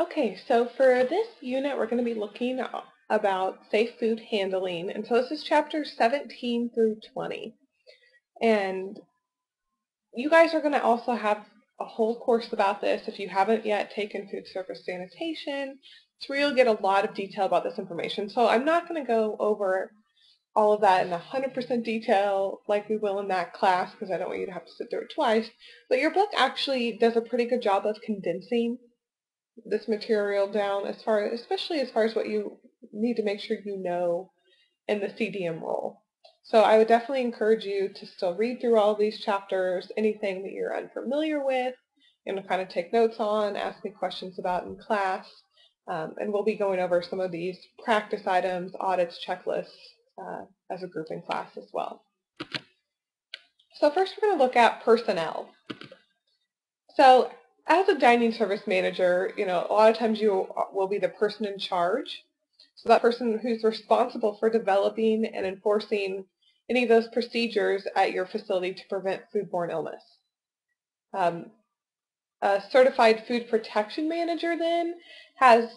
Okay, so for this unit, we're going to be looking about safe food handling. And so this is chapters 17 through 20. And you guys are going to also have a whole course about this if you haven't yet taken food service sanitation. So you'll get a lot of detail about this information. So I'm not going to go over all of that in 100% detail like we will in that class because I don't want you to have to sit through it twice. But your book actually does a pretty good job of condensing this material down especially as far as what you need to make sure you know in the CDM role. So I would definitely encourage you to still read through all of these chapters, anything that you're unfamiliar with, kind of take notes on, ask me questions about in class, and we'll be going over some of these practice items, audits, checklists as a group in class as well. So first we're going to look at personnel. So as a dining service manager, a lot of times you will be the person in charge. So that person who's responsible for developing and enforcing any of those procedures at your facility to prevent foodborne illness. A certified food protection manager then has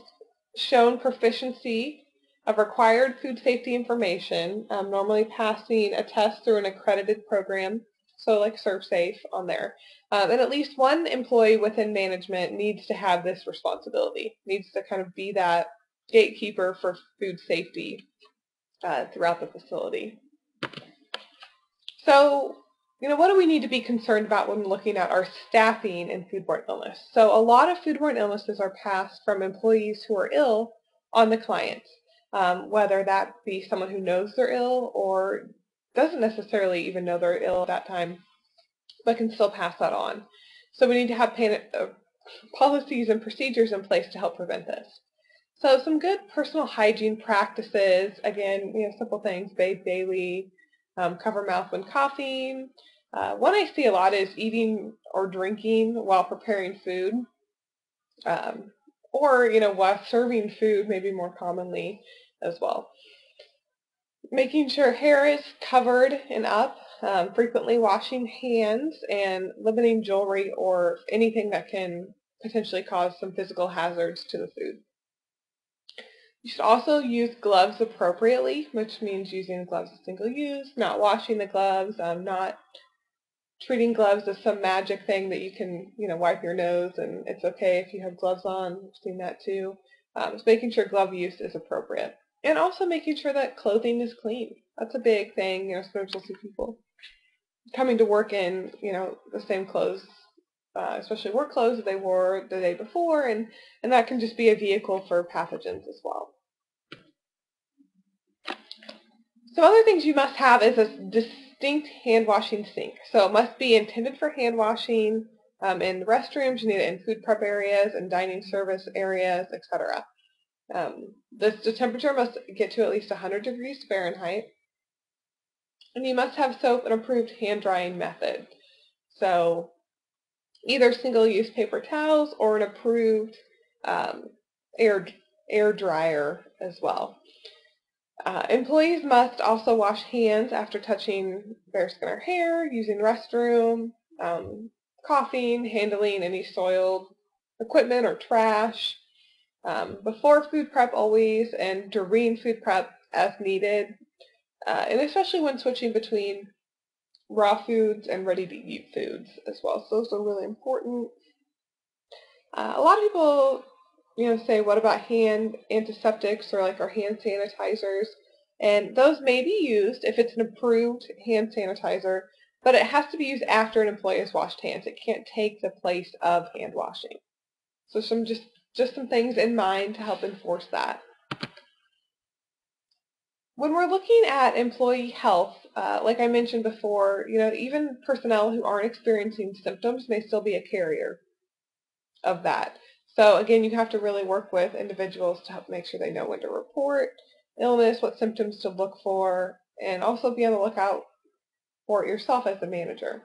shown proficiency of required food safety information, normally passing a test through an accredited program, so like ServSafe on there. And at least one employee within management needs to have this responsibility, needs to kind of be that gatekeeper for food safety throughout the facility. So, what do we need to be concerned about when looking at our staffing in foodborne illness? So a lot of foodborne illnesses are passed from employees who are ill on the client, whether that be someone who knows they're ill or doesn't necessarily even know they're ill at that time, but can still pass that on. So we need to have policies and procedures in place to help prevent this. So some good personal hygiene practices, again, simple things, bathe daily, cover mouth when coughing. One I see a lot is eating or drinking while preparing food, or, while serving food, maybe more commonly as well. Making sure hair is covered and up, frequently washing hands, and limiting jewelry or anything that can potentially cause some physical hazards to the food. You should also use gloves appropriately, which means using gloves as single use, not washing the gloves, not treating gloves as some magic thing that you can, wipe your nose and it's okay if you have gloves on. I've seen that too. Just making sure glove use is appropriate. And also making sure that clothing is clean. That's a big thing. Sometimes you'll see people coming to work in, the same clothes, especially work clothes that they wore the day before, and that can just be a vehicle for pathogens as well. Some other things you must have is a distinct hand washing sink. So it must be intended for hand washing in restrooms. You need it in food prep areas and dining service areas, etc. The temperature must get to at least 100 degrees Fahrenheit. And you must have soap and approved hand drying method. So either single-use paper towels or an approved air dryer as well. Employees must also wash hands after touching bare skin or hair, using the restroom, coughing, handling any soiled equipment or trash, before food prep always, and during food prep as needed, and especially when switching between raw foods and ready-to-eat foods as well. So those are really important. A lot of people, say, what about hand antiseptics or like our hand sanitizers? And those may be used if it's an approved hand sanitizer, but it has to be used after an employee has washed hands. It can't take the place of hand washing. So just some things in mind to help enforce that. When we're looking at employee health, like I mentioned before, even personnel who aren't experiencing symptoms may still be a carrier of that. So again, you have to really work with individuals to help make sure they know when to report illness, what symptoms to look for, and also be on the lookout for it yourself as a manager.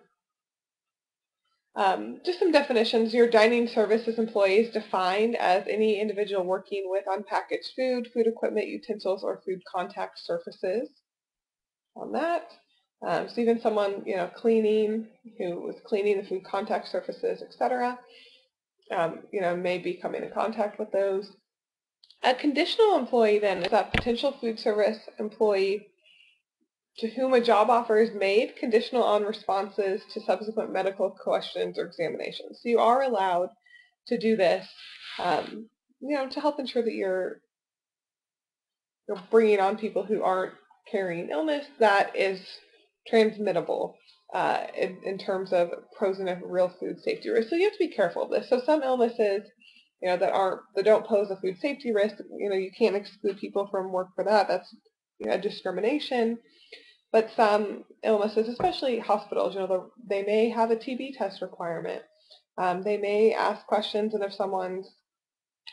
Just some definitions. Your dining services employee is defined as any individual working with unpackaged food, food equipment, utensils, or food contact surfaces on that. So even someone, cleaning, who was cleaning the food contact surfaces, etc. may be coming in contact with those. A conditional employee then is a potential food service employee to whom a job offer is made conditional on responses to subsequent medical questions or examinations. So you are allowed to do this, to help ensure that you're bringing on people who aren't carrying illness that is transmittable in terms of posing a real food safety risk. So you have to be careful of this. So some illnesses, that don't pose a food safety risk, you can't exclude people from work for that. That's discrimination. But some illnesses, especially hospitals, they may have a TB test requirement. They may ask questions, and if someone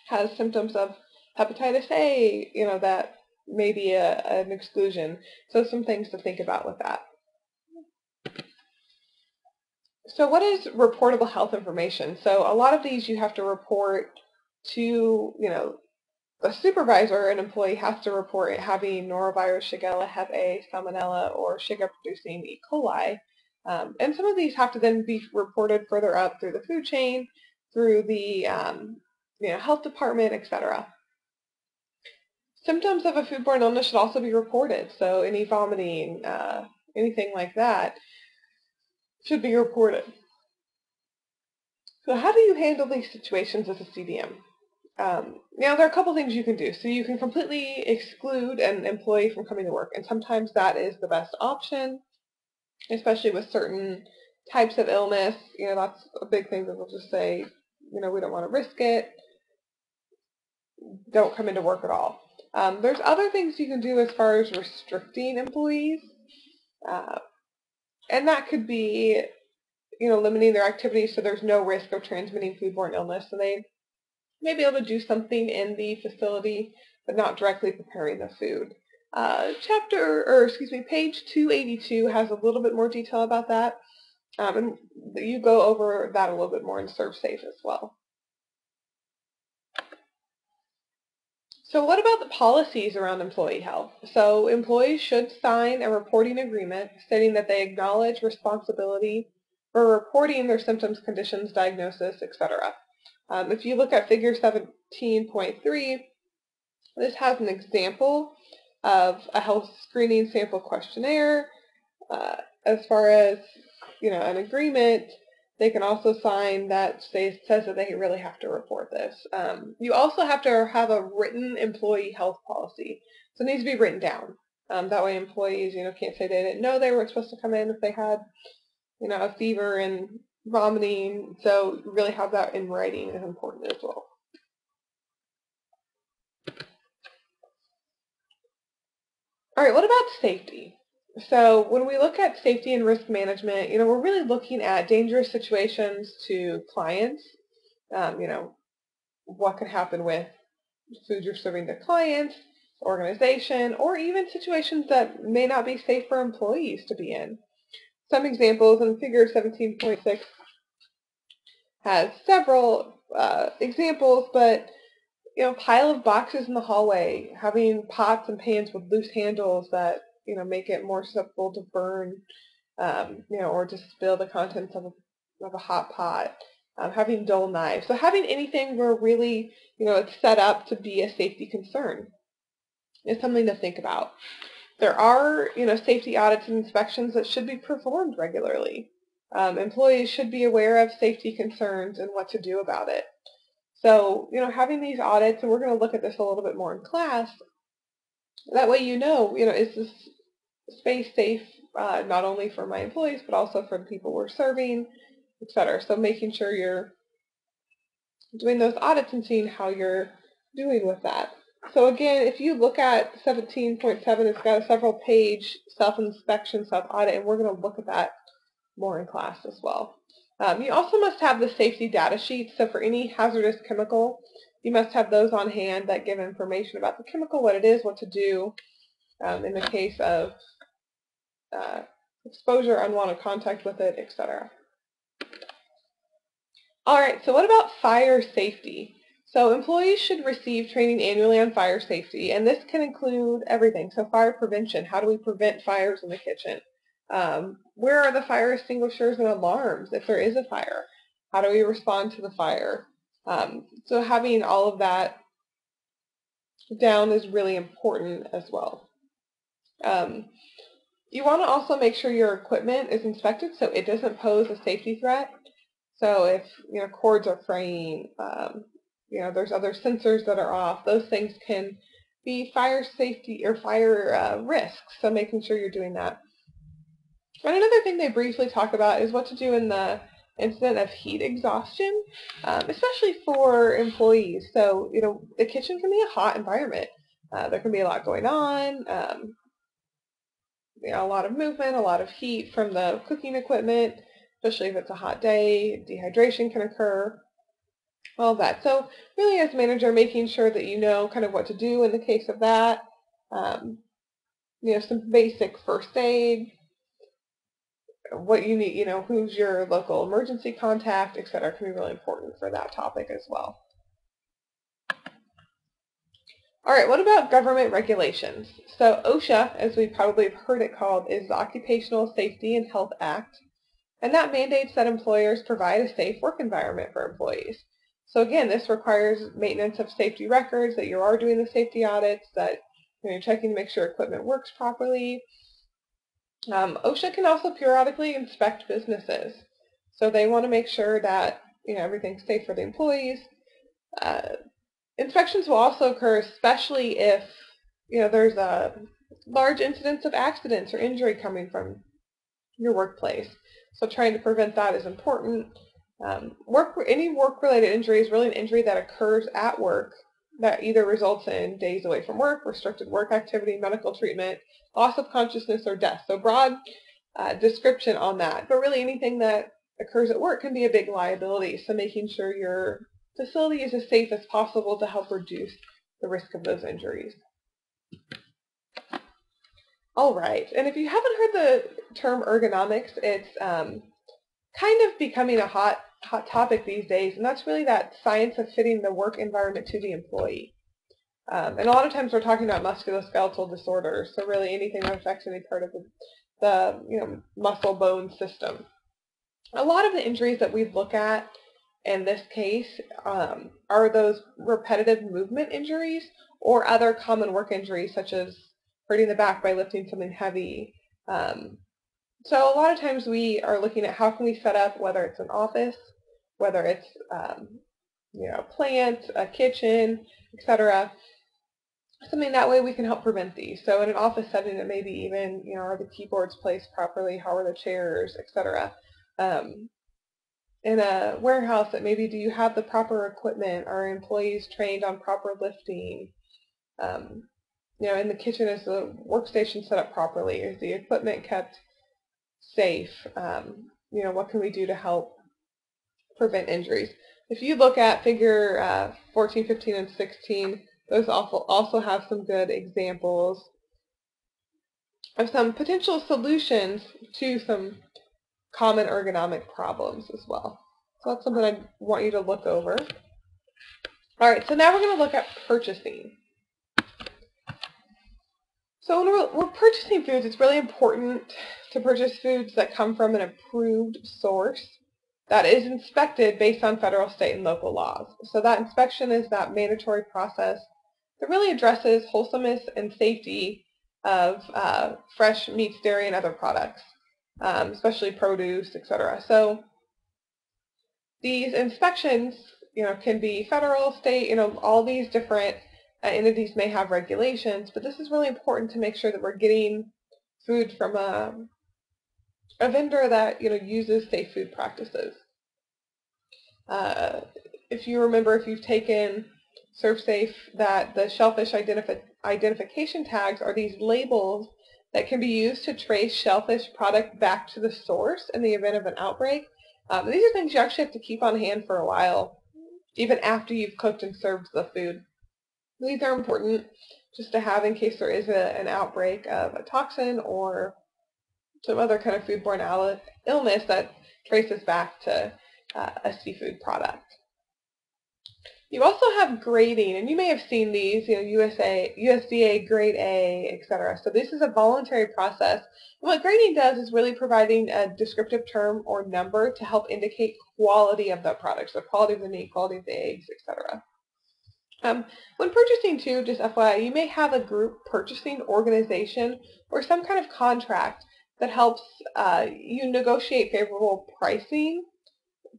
has symptoms of hepatitis A, that may be an exclusion. So some things to think about with that. So what is reportable health information? So a lot of these you have to report to, a supervisor. An employee has to report having norovirus, Shigella, Hep A, Salmonella, or Shiga-producing E. coli. And some of these have to then be reported further up through the food chain, through the health department, etc. Symptoms of a foodborne illness should also be reported. So any vomiting, anything like that should be reported. So how do you handle these situations as a CDM? Now, there are a couple things you can do. So you can completely exclude an employee from coming to work, and sometimes that is the best option, especially with certain types of illness. That's a big thing that they'll just say, we don't want to risk it. Don't come into work at all. There's other things you can do as far as restricting employees, and that could be, limiting their activities so there's no risk of transmitting foodborne illness. So they may be able to do something in the facility, but not directly preparing the food. Page 282 has a little bit more detail about that, and you go over that a little bit more in ServSafe as well. So what about the policies around employee health? So employees should sign a reporting agreement stating that they acknowledge responsibility for reporting their symptoms, conditions, diagnosis, etc. If you look at figure 17.3, this has an example of a health screening sample questionnaire. As far as, an agreement, they can also sign that says that they really have to report this. You also have to have a written employee health policy. So it needs to be written down. That way employees, can't say they didn't know they weren't supposed to come in if they had, a fever and vomiting. So really have that in writing is important as well. All right, what about safety? So when we look at safety and risk management, we're really looking at dangerous situations to clients. What could happen with food you're serving to clients, organization, or even situations that may not be safe for employees to be in. Some examples in figure 17.6 has several examples, but pile of boxes in the hallway, having pots and pans with loose handles that make it more susceptible to burn, or to spill the contents of a hot pot. Having dull knives. So having anything where really, it's set up to be a safety concern is something to think about. There are, safety audits and inspections that should be performed regularly. Employees should be aware of safety concerns and what to do about it. So, having these audits, and we're going to look at this a little bit more in class, that way is this space safe not only for my employees, but also for the people we're serving, etc. So making sure you're doing those audits and seeing how you're doing with that. So again, if you look at 17.7, it's got a several page self-inspection, self-audit, and we're going to look at that more in class as well. You also must have the safety data sheets. So for any hazardous chemical, you must have those on hand that give information about the chemical, what it is, what to do in the case of exposure, unwanted contact with it, etc. All right, so what about fire safety? So employees should receive training annually on fire safety, and this can include everything. So fire prevention, how do we prevent fires in the kitchen? Where are the fire extinguishers and alarms if there is a fire? How do we respond to the fire? So having all of that down is really important as well. You want to also make sure your equipment is inspected so it doesn't pose a safety threat. So if cords are fraying, there's other sensors that are off, those things can be fire safety or fire risks. So making sure you're doing that. And another thing they briefly talk about is what to do in the incident of heat exhaustion, especially for employees. So the kitchen can be a hot environment. There can be a lot going on. A lot of movement, a lot of heat from the cooking equipment, especially if it's a hot day. Dehydration can occur, all of that. So really, as manager, making sure that you know kind of what to do in the case of that. Some basic first aid, what you need, who's your local emergency contact, etc., can be really important for that topic as well. All right, what about government regulations? So OSHA, as we probably have heard it called, is the Occupational Safety and Health Act, and that mandates that employers provide a safe work environment for employees. So again, this requires maintenance of safety records, that you are doing the safety audits, that you're checking to make sure equipment works properly. OSHA can also periodically inspect businesses. So they want to make sure that everything's safe for the employees. Inspections will also occur especially if there's a large incidence of accidents or injury coming from your workplace. So trying to prevent that is important. Any work-related injury is really an injury that occurs at work that either results in days away from work, restricted work activity, medical treatment, loss of consciousness, or death. So broad description on that. But really anything that occurs at work can be a big liability. So making sure your facility is as safe as possible to help reduce the risk of those injuries. All right, and if you haven't heard the term ergonomics, it's kind of becoming a hot topic these days, and that's really that science of fitting the work environment to the employee. And a lot of times we're talking about musculoskeletal disorders, so really anything that affects any part of the muscle bone system. A lot of the injuries that we look at in this case are those repetitive movement injuries or other common work injuries such as hurting the back by lifting something heavy. So a lot of times we are looking at how can we set up, whether it's an office, whether it's a plant, a kitchen, etc. Something that way we can help prevent these. So in an office setting, it may be even, are the keyboards placed properly, how are the chairs, etc. In a warehouse, it maybe do you have the proper equipment? Are employees trained on proper lifting? In the kitchen, is the workstation set up properly? Is the equipment kept safe? What can we do to help prevent injuries? If you look at figure 14, 15, and 16, those also have some good examples of some potential solutions to some common ergonomic problems as well. So that's something I want you to look over. All right, so now we're going to look at purchasing. So when we're purchasing foods, it's really important to purchase foods that come from an approved source that is inspected based on federal, state, and local laws. So that inspection is that mandatory process that really addresses wholesomeness and safety of fresh meats, dairy, and other products, especially produce, etc. So these inspections, can be federal, state, all these different entities may have regulations, but this is really important to make sure that we're getting food from a vendor that uses safe food practices. If you remember, if you've taken ServSafe, that the shellfish identification tags are these labels that can be used to trace shellfish product back to the source in the event of an outbreak. These are things you actually have to keep on hand for a while, even after you've cooked and served the food. These are important just to have in case there is an outbreak of a toxin or some other kind of foodborne illness that traces back to a seafood product. You also have grading, and you may have seen these, USDA Grade A, etc. So this is a voluntary process. And what grading does is really providing a descriptive term or number to help indicate quality of the product, so quality of the meat, quality of the eggs, etc. When purchasing too, just FYI, you may have a group purchasing organization or some kind of contract that helps you negotiate favorable pricing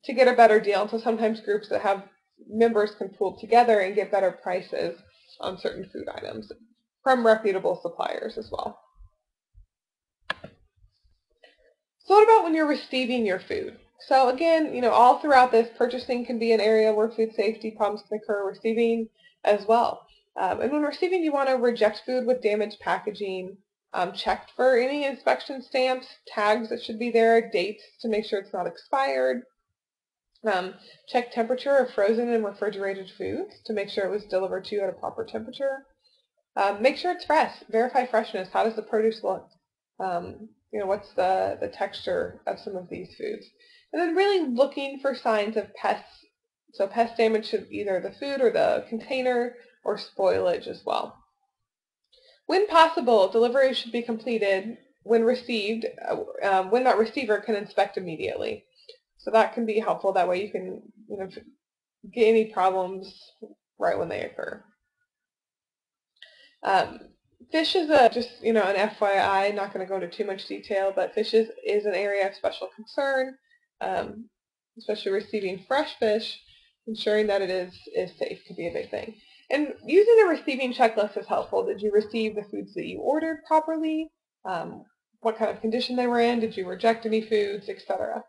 to get a better deal. And so sometimes groups that have members can pool together and get better prices on certain food items from reputable suppliers as well. So what about when you're receiving your food? So again, all throughout this, purchasing can be an area where food safety problems can occur, receiving as well. And when receiving, you want to reject food with damaged packaging, check for any inspection stamps, tags that should be there, dates to make sure it's not expired. Check temperature of frozen and refrigerated foods to make sure it was delivered to you at a proper temperature. Make sure it's fresh. Verify freshness. How does the produce look? What's the texture of some of these foods? And then really looking for signs of pests. So pest damage to either the food or the container or spoilage as well. When possible, delivery should be completed when received, when that receiver can inspect immediately. So that can be helpful. That way you can get any problems right when they occur. Fish is just an FYI, not going to go into too much detail, but fish is an area of special concern, especially receiving fresh fish. Ensuring that it is safe can be a big thing. And using a receiving checklist is helpful. Did you receive the foods that you ordered properly? What kind of condition they were in? Did you reject any foods, etc.?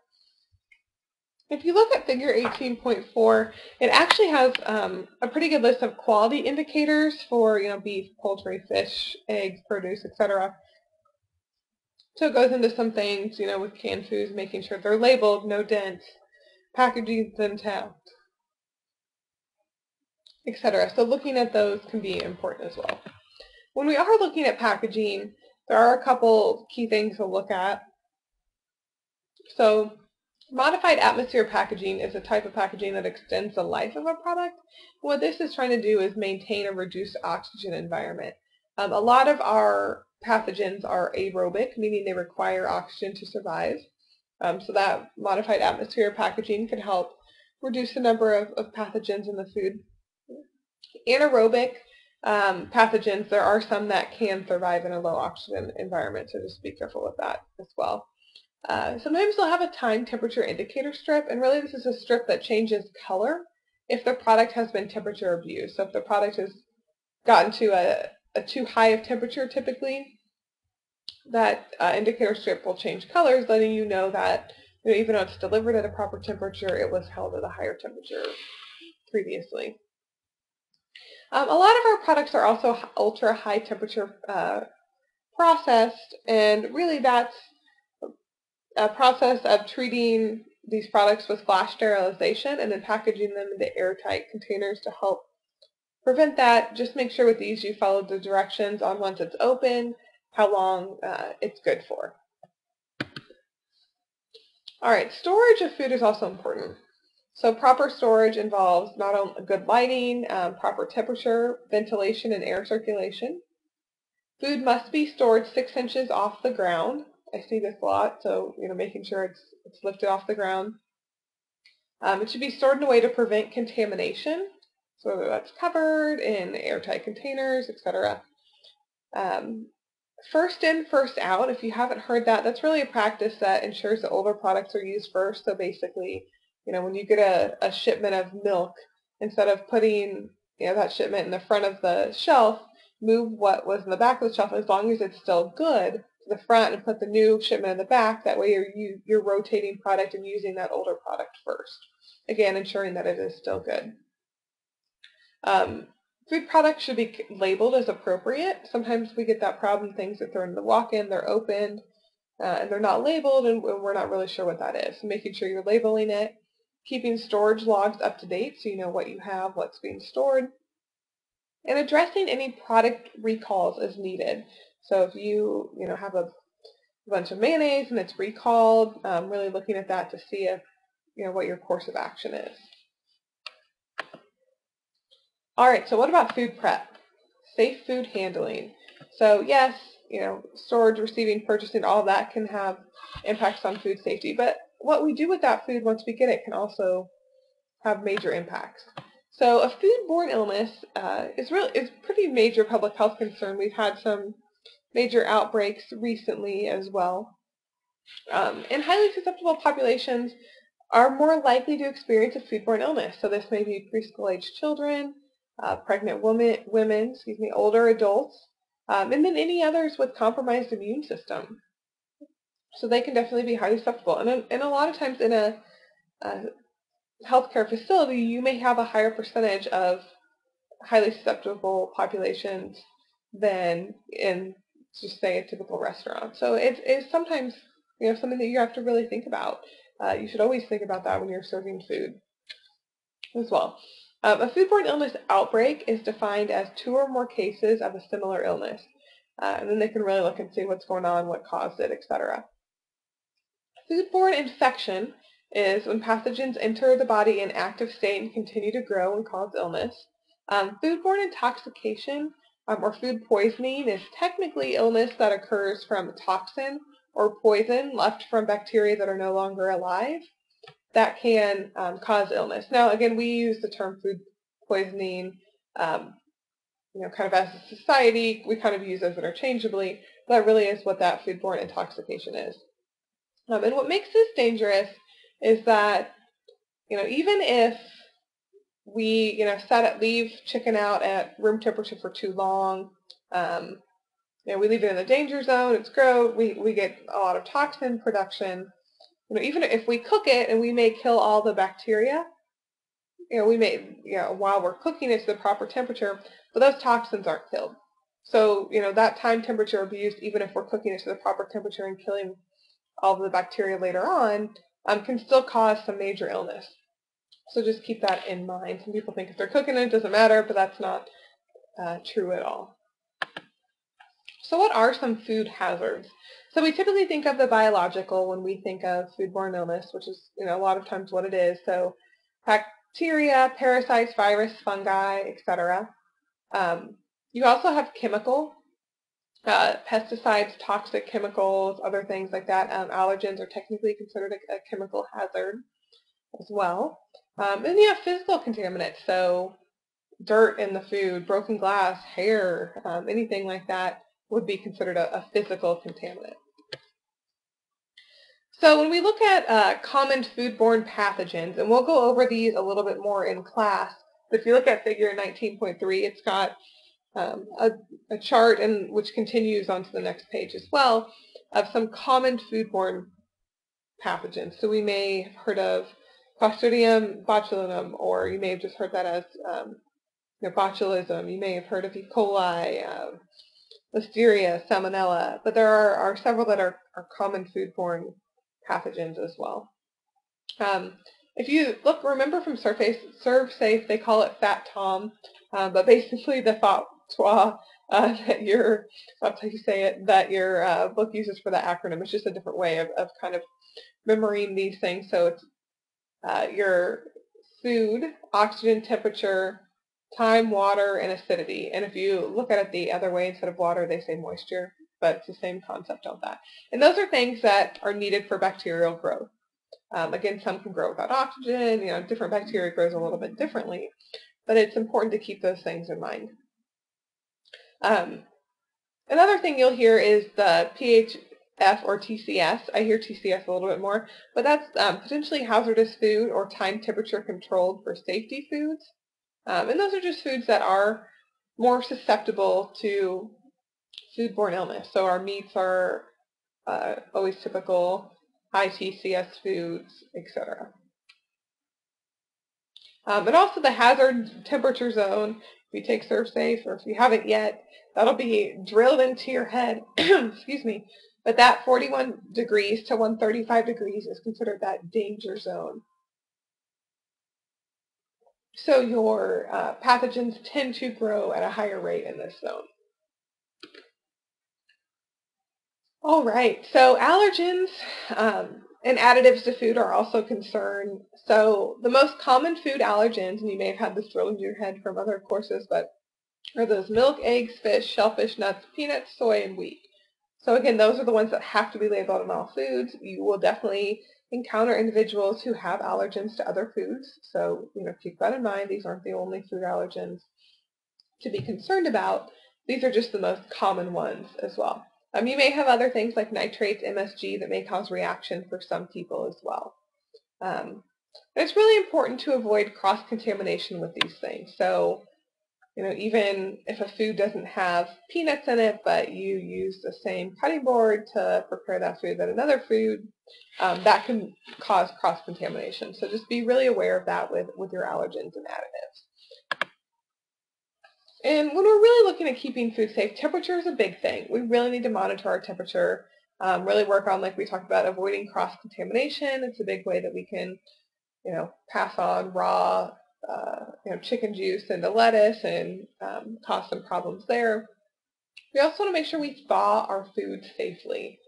If you look at figure 18.4, it actually has a pretty good list of quality indicators for beef, poultry, fish, eggs, produce, etc. So it goes into some things, with canned foods, making sure they're labeled, no dents, packaging's intact, etc. So looking at those can be important as well. When we are looking at packaging, there are a couple key things to look at. So modified atmosphere packaging is a type of packaging that extends the life of a product. What this is trying to do is maintain a reduced oxygen environment. A lot of our pathogens are aerobic, meaning they require oxygen to survive. So that modified atmosphere packaging can help reduce the number of pathogens in the food. Anaerobic pathogens, there are some that can survive in a low oxygen environment, so just be careful with that as well. Sometimes they'll have a time temperature indicator strip, and really this is a strip that changes color if the product has been temperature abused. So if the product has gotten to a too high of temperature typically, that indicator strip will change colors, letting you know that even though it's delivered at a proper temperature, it was held at a higher temperature previously. A lot of our products are also ultra high temperature processed, and really that's a process of treating these products with flash sterilization and then packaging them into airtight containers to help prevent that. Just make sure with these you follow the directions on once it's open, how long it's good for. Alright, storage of food is also important. So proper storage involves not only good lighting, proper temperature, ventilation, and air circulation. Food must be stored 6 inches off the ground. I see this a lot, so making sure it's lifted off the ground. It should be stored in a way to prevent contamination, so that's covered in airtight containers, etc. First in, first out. If you haven't heard that, that's really a practice that ensures that older products are used first. So basically, when you get a shipment of milk, instead of putting that shipment in the front of the shelf, move what was in the back of the shelf as long as it's still good to the front and put the new shipment in the back. That way you're rotating product and using that older product first. Again, ensuring that it is still good. Food products should be labeled as appropriate. Sometimes we get that problem, things that thrown in the walk-in, they're opened, and they're not labeled, and we're not really sure what that is. So making sure you're labeling it, keeping storage logs up to date so you know what you have, what's being stored, and addressing any product recalls as needed. So if you have a bunch of mayonnaise and it's recalled, really looking at that to see if what your course of action is. All right, so what about food prep? Safe food handling. So yes, storage, receiving, purchasing, all that can have impacts on food safety, but what we do with that food once we get it can also have major impacts. So a foodborne illness is pretty major public health concern. We've had some major outbreaks recently as well. And highly susceptible populations are more likely to experience a foodborne illness. So this may be preschool-age children, pregnant women, older adults, and then any others with compromised immune system. So they can definitely be highly susceptible. And a lot of times in a healthcare facility, you may have a higher percentage of highly susceptible populations than in, just say, a typical restaurant. So it's sometimes something that you have to really think about. You should always think about that when you're serving food as well. A foodborne illness outbreak is defined as 2 or more cases of a similar illness. And then they can really look and see what's going on, what caused it, etc. Foodborne infection is when pathogens enter the body in active state and continue to grow and cause illness. Foodborne intoxication or food poisoning is technically illness that occurs from a toxin or poison left from bacteria that are no longer alive that can cause illness. Now, again, we use the term food poisoning, kind of as a society. We kind of use those interchangeably. That really is what that foodborne intoxication is. And what makes this dangerous is that, even if we, leave chicken out at room temperature for too long, we leave it in the danger zone, it's gross, we get a lot of toxin production. Even if we cook it and we may kill all the bacteria, we may, while we're cooking it to the proper temperature, but those toxins aren't killed. So, that time temperature abuse, even if we're cooking it to the proper temperature and killing all of the bacteria later on, can still cause some major illness. So just keep that in mind. Some people think if they're cooking it, it doesn't matter, but that's not true at all. So what are some food hazards? So we typically think of the biological when we think of foodborne illness, which is a lot of times what it is. So bacteria, parasites, virus, fungi, etc. You also have chemical, pesticides, toxic chemicals, other things like that. Allergens are technically considered a chemical hazard as well. And you have physical contaminants, so dirt in the food, broken glass, hair, anything like that would be considered a physical contaminant. So when we look at common foodborne pathogens, and we'll go over these a little bit more in class, but if you look at figure 19.3, it's got a chart which continues onto the next page as well of some common foodborne pathogens. So we may have heard of Clostridium botulinum, or you may have just heard that as botulism. You may have heard of E. coli, Listeria, Salmonella, but there are several that are common foodborne pathogens as well. If you remember from ServSafe, they call it Fat Tom, but basically the fatwa that that's how you say it, that your book uses for that acronym. It's just a different way of kind of remembering these things. So it's your food, oxygen, temperature, time, water, and acidity. And if you look at it the other way, instead of water, they say moisture, but it's the same concept of that. And those are things that are needed for bacterial growth. Again, some can grow without oxygen. Different bacteria grows a little bit differently, but it's important to keep those things in mind. Another thing you'll hear is the PHF or TCS. I hear TCS a little bit more, but that's potentially hazardous food or time temperature controlled for safety foods. And those are just foods that are more susceptible to foodborne illness. So our meats are always typical, high TCS foods, etc. But also the hazard temperature zone, if you take ServSafe, or if you haven't yet, that'll be drilled into your head, excuse me, but that 41 degrees to 135 degrees is considered that danger zone. So your pathogens tend to grow at a higher rate in this zone. All right, so allergens, And additives to food are also a concern. So the most common food allergens, and you may have had this drilled into your head from other courses, but are those milk, eggs, fish, shellfish, nuts, peanuts, soy, and wheat. So again, those are the ones that have to be labeled on all foods. You will definitely encounter individuals who have allergens to other foods. So, keep that in mind. These aren't the only food allergens to be concerned about. These are just the most common ones as well. You may have other things like nitrates, MSG, that may cause reaction for some people as well. It's really important to avoid cross-contamination with these things. So, even if a food doesn't have peanuts in it, but you use the same cutting board to prepare that food that another food, that can cause cross-contamination. So just be really aware of that with your allergens and additives. And when we're really looking at keeping food safe, temperature is a big thing. We really need to monitor our temperature, really work on, like we talked about, avoiding cross-contamination. It's a big way that we can, pass on raw chicken juice into lettuce and cause some problems there. We also want to make sure we thaw our food safely.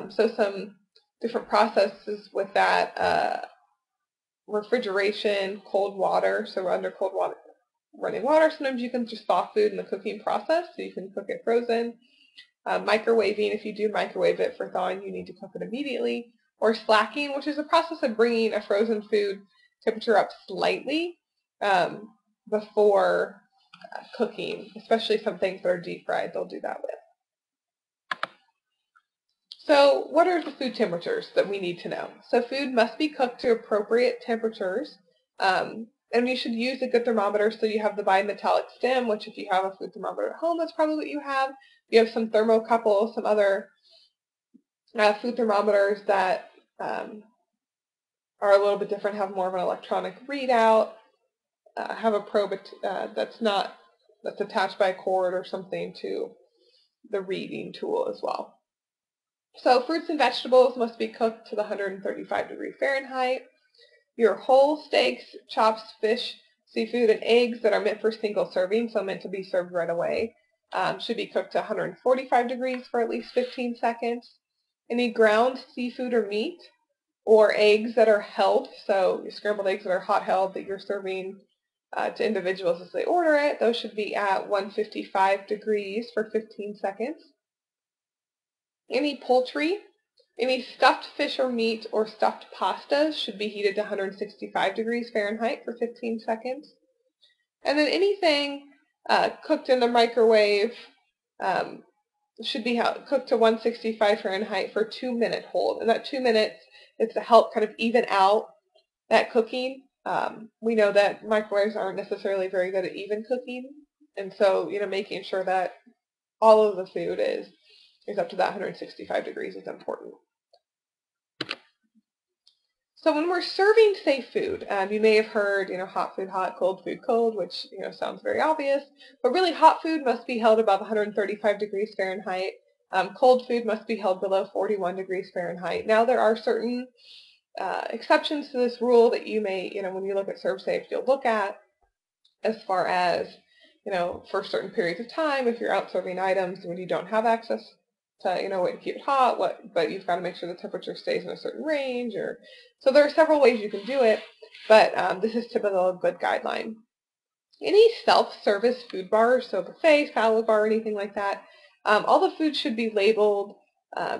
So some different processes with that, refrigeration, cold water. So we're under cold water, running water. Sometimes you can just thaw food in the cooking process, so you can cook it frozen. Microwaving, if you do microwave it for thawing, you need to cook it immediately. Or slacking, which is a process of bringing a frozen food temperature up slightly before cooking, especially some things that are deep fried, they'll do that with. So what are the food temperatures that we need to know? So food must be cooked to appropriate temperatures, and you should use a good thermometer. So you have the bimetallic stem, which if you have a food thermometer at home, that's probably what you have. You have some thermocouple, some other food thermometers that are a little bit different, have more of an electronic readout, have a probe that's attached by a cord or something to the reading tool as well. So fruits and vegetables must be cooked to the 135°F. Your whole steaks, chops, fish, seafood, and eggs that are meant for single serving, so meant to be served right away, should be cooked to 145 degrees for at least 15 seconds. Any ground seafood or meat or eggs that are held, so scrambled eggs that are hot held that you're serving to individuals as they order it, those should be at 155 degrees for 15 seconds. Any poultry, any stuffed fish or meat or stuffed pastas should be heated to 165°F for 15 seconds. And then anything cooked in the microwave should be cooked to 165°F for 2-minute hold. And that 2 minutes is to help kind of even out that cooking. We know that microwaves aren't necessarily very good at even cooking. And so, making sure that all of the food is up to that 165 degrees is important. So when we're serving safe food, you may have heard, hot food hot, cold food cold, which, sounds very obvious. But really, hot food must be held above 135°F. Cold food must be held below 41°F. Now, there are certain exceptions to this rule that you may, when you look at ServSafe, you'll look at as far as, for certain periods of time, if you're out serving items when you don't have access to, way to keep it hot, but you've got to make sure the temperature stays in a certain range, so there are several ways you can do it, but this is typically a good guideline. Any self-service food bars, so buffet, salad bar, anything like that, all the food should be labeled.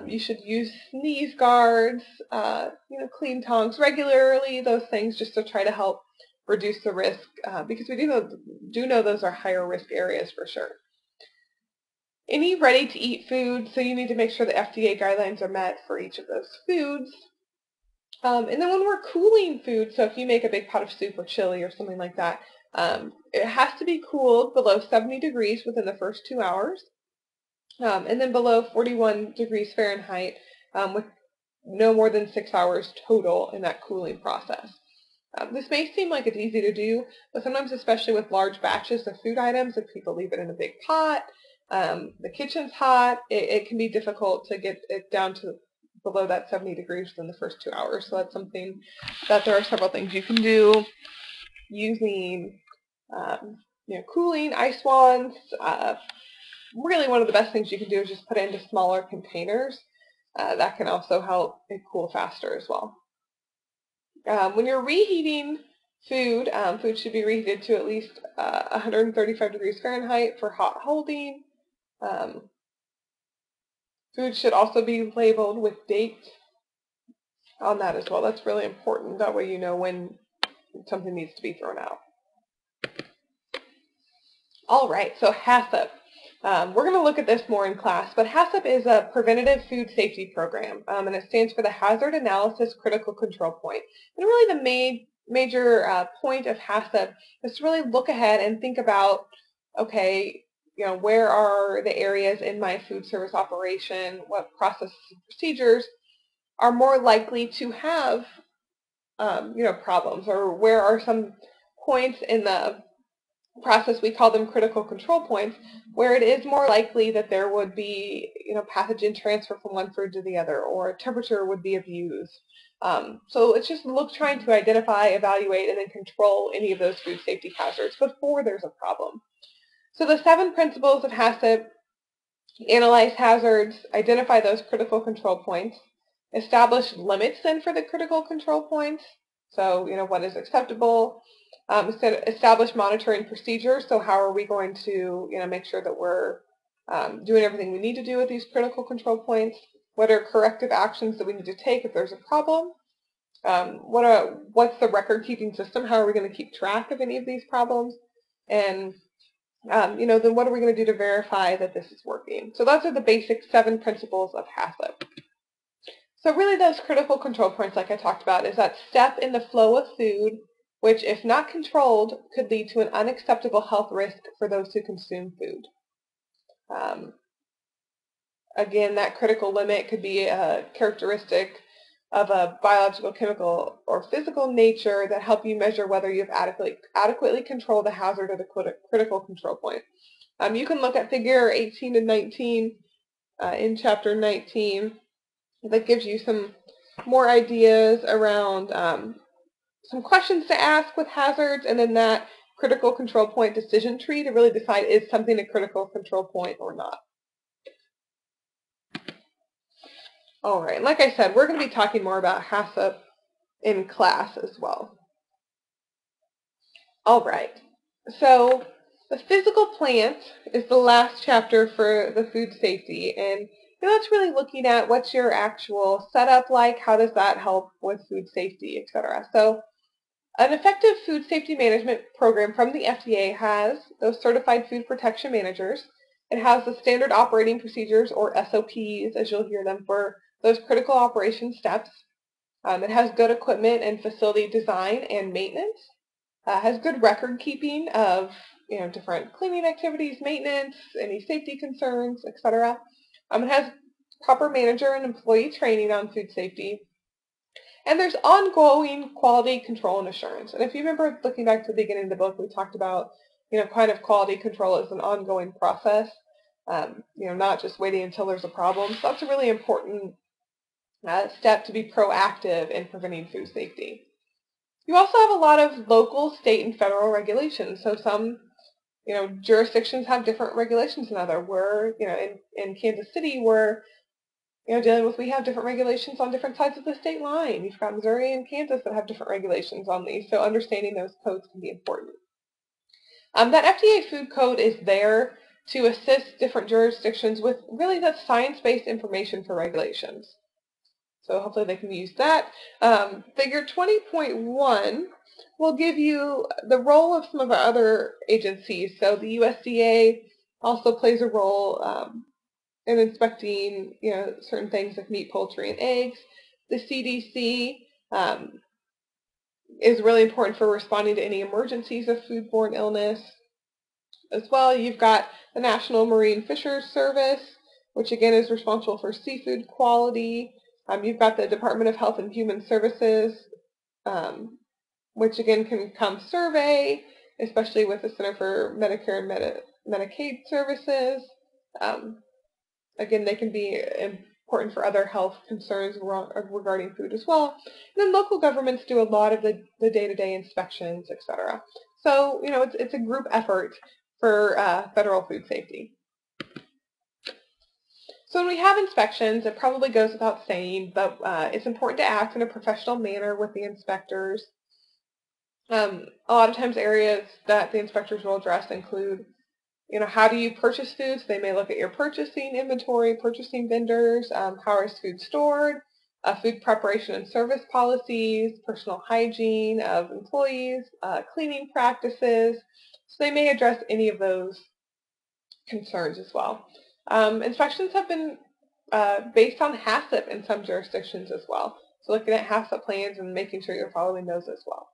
You should use sneeze guards, clean tongs regularly, those things just to try to help reduce the risk, because we do know those are higher risk areas for sure. Any ready-to-eat food, so you need to make sure the FDA guidelines are met for each of those foods. And then when we're cooling food, so if you make a big pot of soup or chili or something like that, it has to be cooled below 70 degrees within the first 2 hours, and then below 41°F with no more than 6 hours total in that cooling process. This may seem like it's easy to do, but sometimes, especially with large batches of food items, if people leave it in a big pot, the kitchen's hot, it can be difficult to get it down to below that 70 degrees within the first 2 hours. So that's something that there are several things you can do using, cooling, ice wands. Really one of the best things you can do is just put it into smaller containers. that can also help it cool faster as well. When you're reheating food, food should be reheated to at least 135 degrees Fahrenheit for hot holding. Food should also be labeled with dates on that as well. That's really important. That way you know when something needs to be thrown out. All right, so HACCP. We're going to look at this more in class, but HACCP is a preventative food safety program, and it stands for the Hazard Analysis Critical Control Point. And really the major point of HACCP is to really look ahead and think about, okay, where are the areas in my food service operation, what processes and procedures are more likely to have, problems, or where are some points in the process, we call them critical control points, where it is more likely that there would be, pathogen transfer from one food to the other, or temperature would be abused. So it's just trying to identify, evaluate, and then control any of those food safety hazards before there's a problem. So the 7 principles of HACCP: analyze hazards, identify those critical control points, establish limits then for the critical control points. So, what is acceptable? Establish monitoring procedures. So how are we going to, make sure that we're doing everything we need to do with these critical control points? What are corrective actions that we need to take if there's a problem? What's the record-keeping system? How are we going to keep track of any of these problems? And then what are we going to do to verify that this is working? So those are the basic 7 principles of HACCP. So really those critical control points, like I talked about, is that step in the flow of food, which, if not controlled, could lead to an unacceptable health risk for those who consume food. Again, that critical limit could be a characteristic of a biological, chemical, or physical nature that help you measure whether you've adequately controlled the hazard of the critical control point. You can look at figure 18 and 19 in chapter 19. That gives you some more ideas around some questions to ask with hazards, and then that critical control point decision tree to really decide, is something a critical control point or not. All right, like I said, we're going to be talking more about HACCP in class as well. All right, so the physical plant is the last chapter for the food safety, and that's really looking at what's your actual setup like, how does that help with food safety, etc. So an effective food safety management program from the FDA has those certified food protection managers. It has the standard operating procedures, or SOPs, as you'll hear them, for those critical operation steps. It has good equipment and facility design and maintenance. Has good record keeping of different cleaning activities, maintenance, any safety concerns, etc. It has proper manager and employee training on food safety. And there's ongoing quality control and assurance. And if you remember looking back to the beginning of the book, we talked about, kind of quality control as an ongoing process, not just waiting until there's a problem. So that's a really important step to be proactive in preventing food safety. You also have a lot of local, state, and federal regulations. So some, jurisdictions have different regulations than others. We're, in Kansas City, we're dealing with, we have different regulations on different sides of the state line. You've got Missouri and Kansas that have different regulations on these, so understanding those codes can be important. That FDA food code is there to assist different jurisdictions with really that science-based information for regulations. So hopefully they can use that. Figure 20.1 will give you the role of some of our other agencies. So the USDA also plays a role in inspecting, certain things like meat, poultry, and eggs. The CDC is really important for responding to any emergencies of foodborne illness. As well, you've got the National Marine Fisheries Service, which again is responsible for seafood quality. You've got the Department of Health and Human Services, which again can come survey, especially with the Center for Medicare and Medicaid Services. Again, they can be important for other health concerns regarding food as well. And then local governments do a lot of the day-to-day inspections, etc. So, it's a group effort for federal food safety. So when we have inspections, it probably goes without saying, but it's important to act in a professional manner with the inspectors. A lot of times areas that the inspectors will address include, how do you purchase foods? They may look at your purchasing inventory, purchasing vendors, how is food stored, food preparation and service policies, personal hygiene of employees, cleaning practices. So they may address any of those concerns as well. Inspections have been based on HACCP in some jurisdictions as well. So looking at HACCP plans and making sure you're following those as well.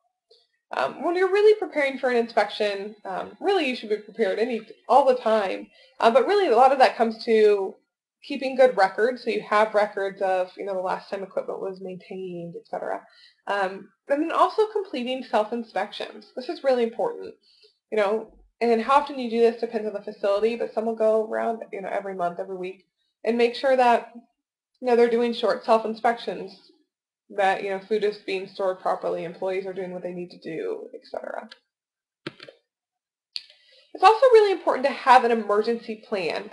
When you're really preparing for an inspection, really you should be prepared all the time. But really a lot of that comes to keeping good records, so you have records of the last time equipment was maintained, etc. And then also completing self-inspections. This is really important. And how often you do this depends on the facility, but some will go around every month, every week, and make sure that they're doing short self-inspections, that food is being stored properly, employees are doing what they need to do, etc. It's also really important to have an emergency plan.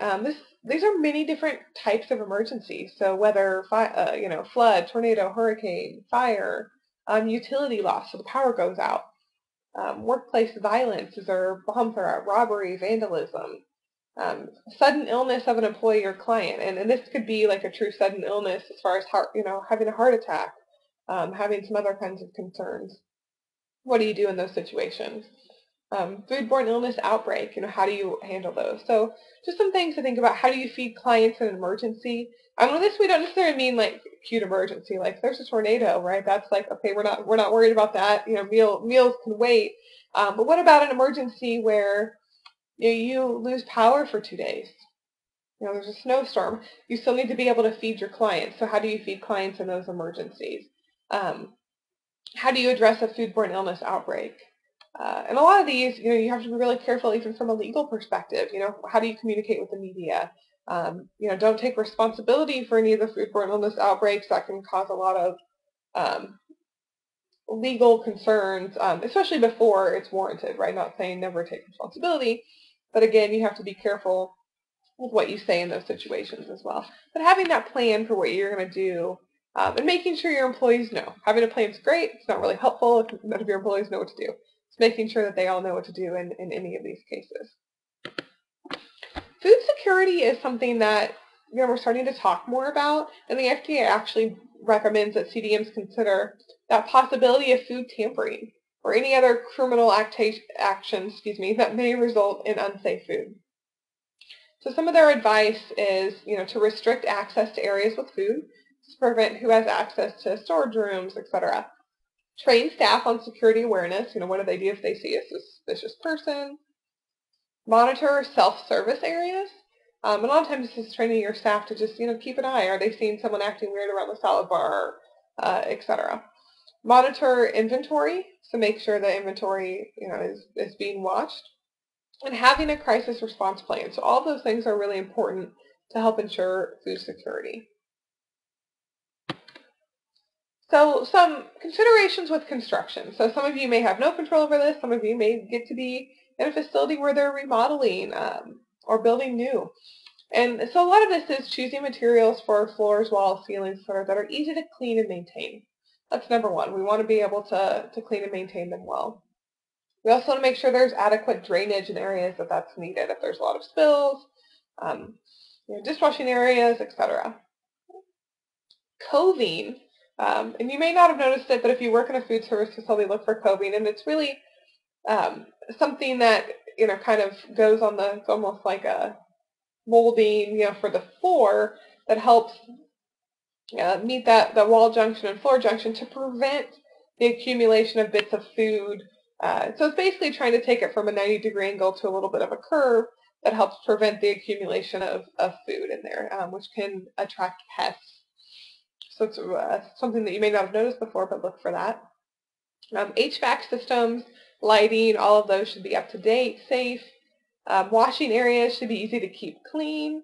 These are many different types of emergencies. So whether flood, tornado, hurricane, fire, utility loss, so the power goes out, workplace violence, is there bomb threat, robbery, vandalism, sudden illness of an employee or client, and this could be like a true sudden illness as far as having a heart attack, having some other kinds of concerns. What do you do in those situations? Foodborne illness outbreak, how do you handle those? So just some things to think about. How do you feed clients in an emergency? With this, we don't necessarily mean like acute emergency, like there's a tornado, right? That's like, okay, we're not worried about that. Meals can wait. But what about an emergency where you lose power for 2 days? There's a snowstorm. You still need to be able to feed your clients. So how do you feed clients in those emergencies? How do you address a foodborne illness outbreak? And a lot of these, you have to be really careful even from a legal perspective. How do you communicate with the media? Don't take responsibility for any of the foodborne illness outbreaks. That can cause a lot of legal concerns, especially before it's warranted, right? Not saying never take responsibility, but again, you have to be careful with what you say in those situations as well. But having that plan for what you're going to do, and making sure your employees know. Having a plan is great. It's not really helpful if none of your employees know what to do. It's making sure that they all know what to do in any of these cases. Food security is something that we're starting to talk more about, and the FDA actually recommends that CDMs consider that possibility of food tampering or any other criminal actions that may result in unsafe food. So some of their advice is, to restrict access to areas with food, to prevent who has access to storage rooms, etc. Train staff on security awareness. What do they do if they see a suspicious person? Monitor self-service areas. A lot of times this is training your staff to just, keep an eye. Are they seeing someone acting weird around the salad bar, etc. Monitor inventory, so make sure the inventory, is being watched. And having a crisis response plan. So all those things are really important to help ensure food security. So some considerations with construction. So some of you may have no control over this. Some of you may get to be in a facility where they're remodeling or building new. And so a lot of this is choosing materials for floors, walls, ceilings, etc. that are easy to clean and maintain. That's number one. We want to be able to clean and maintain them well. We also want to make sure there's adequate drainage in areas that's needed. If there's a lot of spills, dishwashing areas, etc. Coving, and you may not have noticed it, but if you work in a food service facility, look for coving, and it's really something that kind of goes on it's almost like a molding, for the floor that helps meet the wall junction and floor junction to prevent the accumulation of bits of food. So it's basically trying to take it from a 90-degree angle to a little bit of a curve that helps prevent the accumulation of food in there, which can attract pests. So it's something that you may not have noticed before, but look for that. HVAC systems, lighting, all of those should be up to date, safe. Washing areas should be easy to keep clean.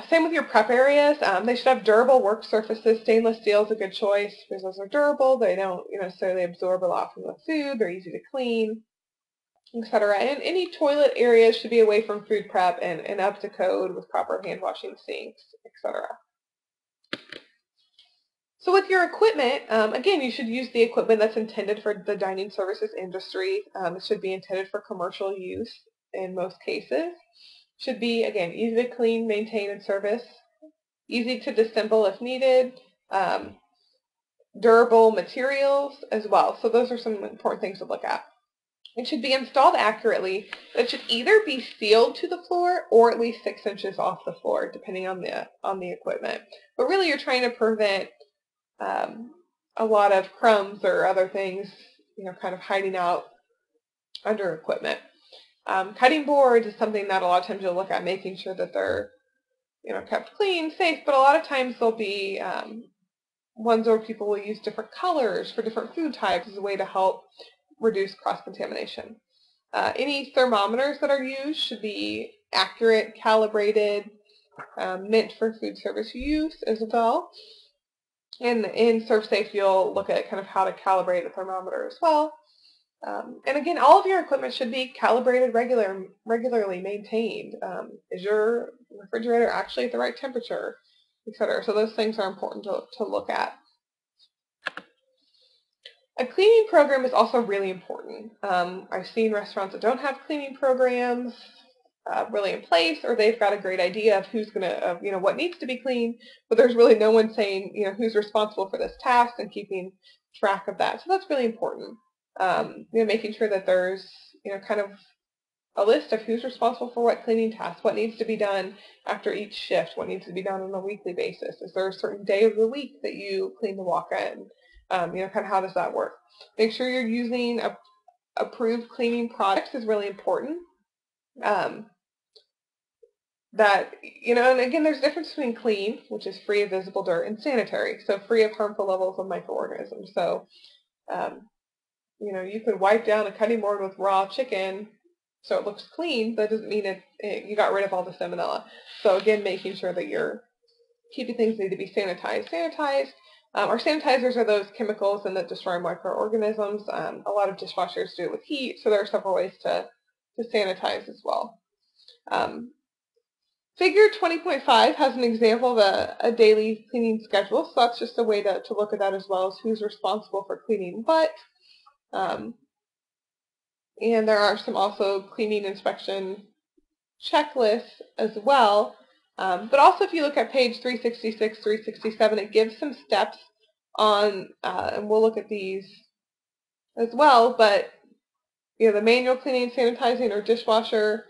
Same with your prep areas. They should have durable work surfaces. Stainless steel is a good choice because those are durable. They don't necessarily absorb a lot from the food. They're easy to clean. etc. And any toilet areas should be away from food prep and up to code with proper hand washing sinks, etc. So with your equipment, again, you should use the equipment that's intended for the dining services industry. It should be intended for commercial use in most cases. Should be, again, easy to clean, maintain, and service. Easy to disassemble if needed. Durable materials as well. So those are some important things to look at. It should be installed accurately. It should either be sealed to the floor or at least 6 inches off the floor, depending on the equipment. But really, you're trying to prevent a lot of crumbs or other things, kind of hiding out under equipment. Cutting boards is something that a lot of times you'll look at, making sure that they're, kept clean, safe. But a lot of times there'll be ones where people will use different colors for different food types as a way to help reduce cross-contamination. Any thermometers that are used should be accurate, calibrated, meant for food service use as well. And in ServSafe, you'll look at kind of how to calibrate a thermometer as well. And again, all of your equipment should be calibrated regularly maintained. Is your refrigerator actually at the right temperature, etc.? So those things are important to look at. A cleaning program is also really important. I've seen restaurants that don't have cleaning programs really in place, or they've got a great idea of who's going to, what needs to be cleaned, but there's really no one saying, who's responsible for this task and keeping track of that. So that's really important. Making sure that there's, kind of a list of who's responsible for what cleaning tasks, what needs to be done after each shift, what needs to be done on a weekly basis. Is there a certain day of the week that you clean the walk-in? Kind of how does that work? Make sure you're using approved cleaning products is really important. That, and again, there's a difference between clean, which is free of visible dirt, and sanitary, so free of harmful levels of microorganisms. So, you could wipe down a cutting board with raw chicken so it looks clean, but that doesn't mean you got rid of all the salmonella. So again, making sure that you're keeping things need to be sanitized. Our sanitizers are those chemicals that destroy microorganisms. A lot of dishwashers do it with heat, so there are several ways to sanitize as well. Figure 20.5 has an example of a daily cleaning schedule, so that's just a way to look at that as well as who's responsible for cleaning what. And there are some also cleaning inspection checklists as well. But also if you look at page 366, 367, it gives some steps on, and we'll look at these as well, but the manual cleaning, sanitizing, or dishwasher,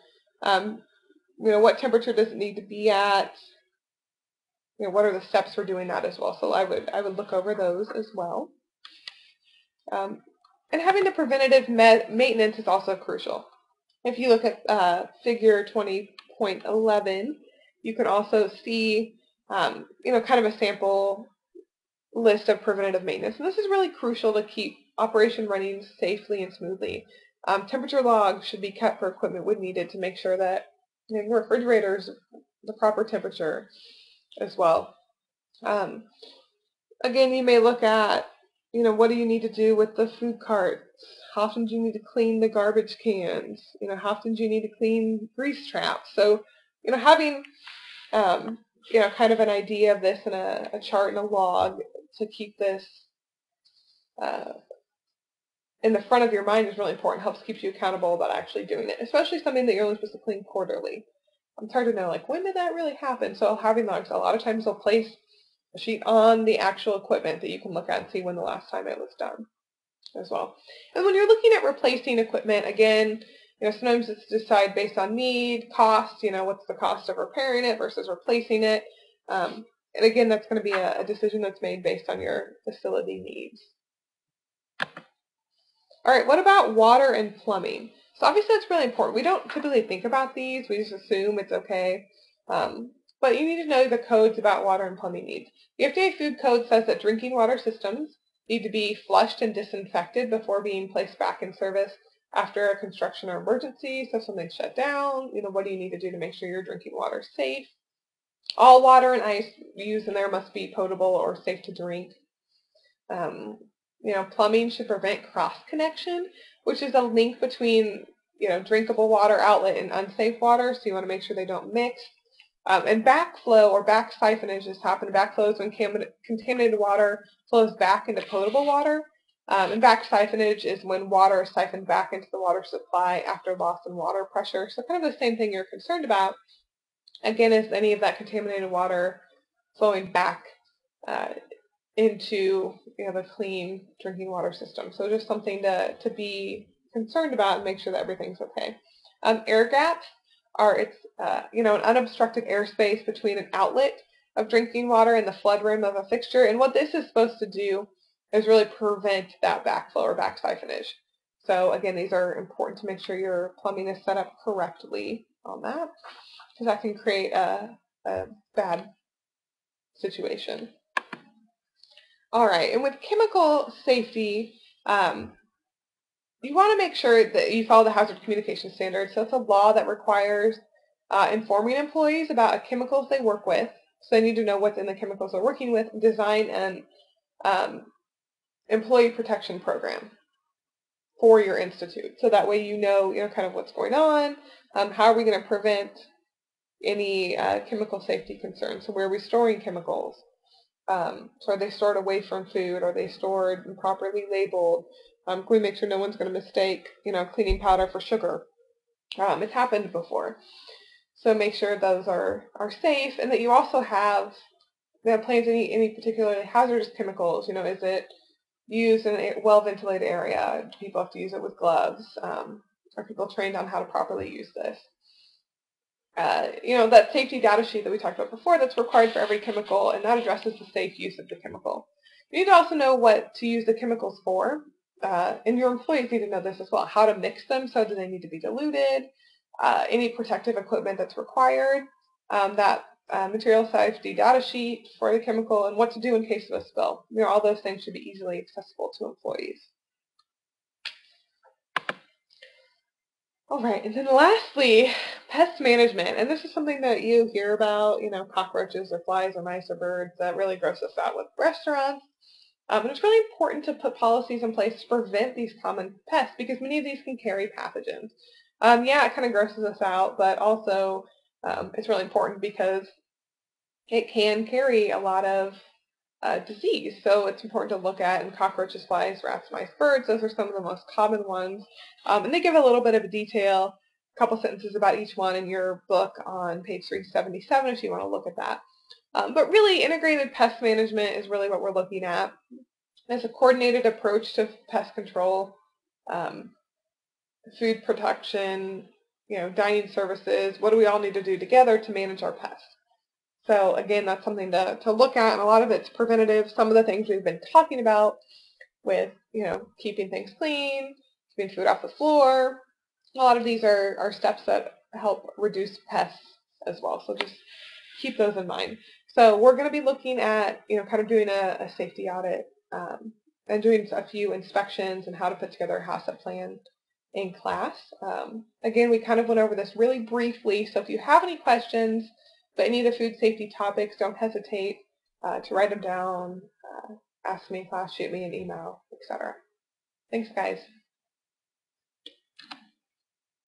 what temperature does it need to be at? What are the steps for doing that as well? So I would look over those as well. And having the preventative maintenance is also crucial. If you look at figure 20.11, you can also see, kind of a sample list of preventative maintenance. And this is really crucial to keep operation running safely and smoothly. Temperature logs should be kept for equipment when needed to make sure that your refrigerator is the proper temperature as well. Again, you may look at, what do you need to do with the food carts? How often do you need to clean the garbage cans? How often do you need to clean grease traps? So, having, kind of an idea of this in a chart and a log to keep this in the front of your mind is really important. It helps keep you accountable about actually doing it, especially something that you're only supposed to clean quarterly. It's hard to know, when did that really happen? So having logs, a lot of times they'll place a sheet on the actual equipment that you can look at and see when the last time it was done as well. And when you're looking at replacing equipment, again, sometimes it's decided based on need, cost, what's the cost of repairing it versus replacing it. And again, that's going to be a decision that's made based on your facility needs. All right, what about water and plumbing? So obviously that's really important. We don't typically think about these. We just assume it's okay. But you need to know the codes about water and plumbing needs. The FDA Food Code says that drinking water systems need to be flushed and disinfected before being placed back in service after a construction or emergency. So if something's shut down, what do you need to do to make sure your drinking water is safe? All water and ice used in there must be potable or safe to drink. Plumbing should prevent cross-connection, which is a link between, drinkable water outlet and unsafe water, so you want to make sure they don't mix. And backflow or back siphonage has happened. Backflow is when contaminated water flows back into potable water. And back siphonage is when water is siphoned back into the water supply after loss in water pressure. So kind of the same thing you're concerned about, again, is any of that contaminated water flowing back into the clean drinking water system. So just something to be concerned about and make sure that everything's okay. Air gaps are an unobstructed airspace between an outlet of drinking water and the flood rim of a fixture. And what this is supposed to do is really prevent that backflow or back siphonage. So again, these are important to make sure your plumbing is set up correctly on that, because that can create a bad situation. All right, and with chemical safety, you want to make sure that you follow the hazard communication standards. So it's a law that requires informing employees about chemicals they work with. So they need to know what's in the chemicals they're working with, design an employee protection program for your institute. So that way you know kind of what's going on, how are we going to prevent any chemical safety concerns. So where are we storing chemicals? So are they stored away from food? Are they stored and properly labeled? Can we make sure no one's going to mistake, cleaning powder for sugar? It's happened before. So make sure those are safe, and that you also have plans any particularly hazardous chemicals. Is it used in a well-ventilated area? Do people have to use it with gloves? Are people trained on how to properly use this? That safety data sheet that we talked about before, that's required for every chemical, and that addresses the safe use of the chemical. You need to also know what to use the chemicals for, and your employees need to know this as well, how to mix them, so do they need to be diluted, any protective equipment that's required, that material safety data sheet for the chemical, and what to do in case of a spill. All those things should be easily accessible to employees. All right, and then lastly, pest management. And this is something that you hear about, cockroaches or flies or mice or birds. That really grosses us out with restaurants. And it's really important to put policies in place to prevent these common pests, because many of these can carry pathogens. Yeah, it kind of grosses us out, but also it's really important because it can carry a lot of disease. So it's important to look at, and cockroaches, flies, rats, mice, birds, those are some of the most common ones. And they give a little bit of a detail, a couple sentences about each one in your book on page 377 if you want to look at that. But really, integrated pest management is really what we're looking at. It's a coordinated approach to pest control, food production, dining services. What do we all need to do together to manage our pests? So again, that's something to look at, and a lot of it's preventative. Some of the things we've been talking about with, keeping things clean, keeping food off the floor, a lot of these are steps that help reduce pests as well. So just keep those in mind. So we're going to be looking at, kind of doing a safety audit and doing a few inspections and how to put together a HACCP plan in class. Again, we kind of went over this really briefly, so if you have any questions about any of the food safety topics, don't hesitate to write them down, ask me in class, shoot me an email, etc. Thanks, guys.